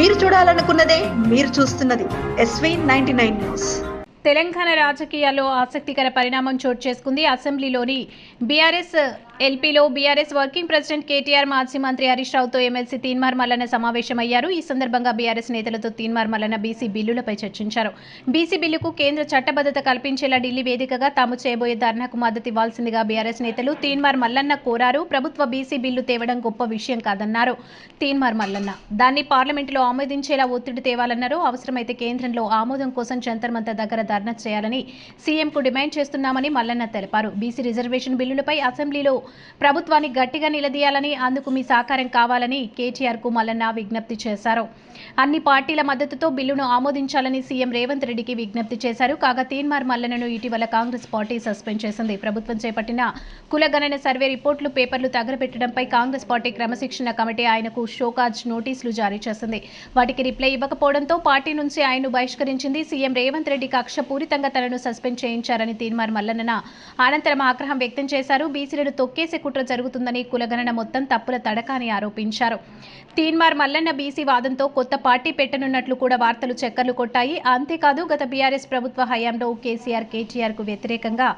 మీరు చూడాలనుకున్నదే మీరు చూస్తున్నది SV99 న్యూస్. తెలంగాణ రాజకీయాల్లో ఆసక్తికర పరిణామం చోటు చేసుకుంది. అసెంబ్లీలోని బీఆర్ఎస్ ఎల్పీలో బీఆర్ఎస్ వర్కింగ్ ప్రెసిడెంట్ కేటీఆర్ మాజీ మంత్రి హరీష్ రావుతో ఎమ్మెల్సీ తీన్మార్ మల్లన్న సమావేశమయ్యారు. ఈ సందర్భంగా బీఆర్ఎస్ నేతలతో తీన్మార్ మల్లన్న బీసీ బిల్లులపై చర్చించారు. బీసీ బిల్లుకు కేంద్ర చట్టబద్ధత కల్పించేలా ఢిల్లీ వేదికగా తాము చేయబోయే ధర్నాకు మద్దతు ఇవ్వాల్సిందిగా బీఆర్ఎస్ నేతలు తీన్మార్ మల్లన్న కోరారు. ప్రభుత్వ బీసీ బిల్లు తేవడం గొప్ప విషయం కాదన్నారు తీన్మార్ మల్లన్న. దాన్ని పార్లమెంటులో ఆమోదించేలా ఒత్తిడి తేవాలన్నారు. అవసరమైతే కేంద్రంలో ఆమోదం కోసం జంతర్ మంతర్ దగ్గర ధర్నా చేయాలని సీఎంకు డిమాండ్ చేస్తున్నామని మల్లన్న తెలిపారు. బీసీ రిజర్వేషన్ బిల్లులపై అసెంబ్లీలో ప్రభుత్వాన్ని గట్టిగా నిలదీయాలని, అందుకు మీ సహకారం కావాలని కేటీఆర్కు మల్లన్న విజ్ఞప్తి చేశారు. అన్ని పార్టీల మద్దతుతో బిల్లును ఆమోదించాలని సీఎం రేవంత్ రెడ్డికి విజ్ఞప్తి చేశారు. కాగా తీన్మార్ మల్లన్నను ఇటీవల కాంగ్రెస్ పార్టీ సస్పెండ్ చేసింది. ప్రభుత్వం చేపట్టిన కులగణన సర్వే రిపోర్టులు పేపర్లు తగలబెట్టడంపై కాంగ్రెస్ పార్టీ క్రమశిక్షణ కమిటీ ఆయనకు షోకాజ్ నోటీసులు జారీ చేసింది. వాటికి రిప్లై ఇవ్వకపోవడంతో పార్టీ నుంచి ఆయన్ను బహిష్కరించింది. సీఎం రేవంత్ రెడ్డి కక్షపూరితంగా తనను సస్పెండ్ చేయించారని తీన్మార్ మల్లన్న అనంతరం ఆగ్రహం వ్యక్తం చేశారు. బీసీలను తొక్కేసే కుట్ర జరుగుతుందని, కులగణన మొత్తం తప్పుల తడక అని ఆరోపించారు. తీన్మార్ మల్లన్న బీసీ వాదంతో కొత్త పార్టీ పెట్టనున్నట్లు కూడా వార్తలు చక్కర్లు కొట్టాయి. అంతేకాదు గత బీఆర్ఎస్ ప్రభుత్వ హయాంలో కేసీఆర్, కేటీఆర్ కు వ్యతిరేకంగా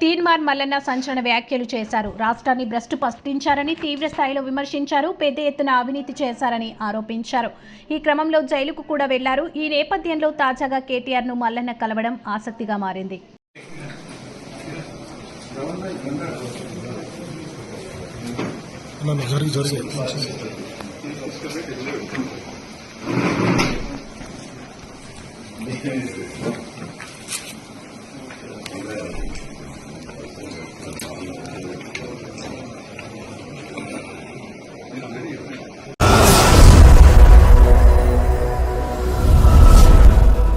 తీన్మార్ మల్లన్న సంచలన వ్యాఖ్యలు చేశారు. రాష్ట్రాన్ని భ్రష్టు పట్టించారని తీవ్ర స్థాయిలో విమర్శించారు. పెద్ద ఎత్తున అవినీతి చేశారని ఆరోపించారు. ఈ క్రమంలో జైలుకు కూడా వెళ్లారు. ఈ నేపథ్యంలో తాజాగా కేటీఆర్ ను మల్లన్న కలవడం ఆసక్తిగా మారింది. జరిగి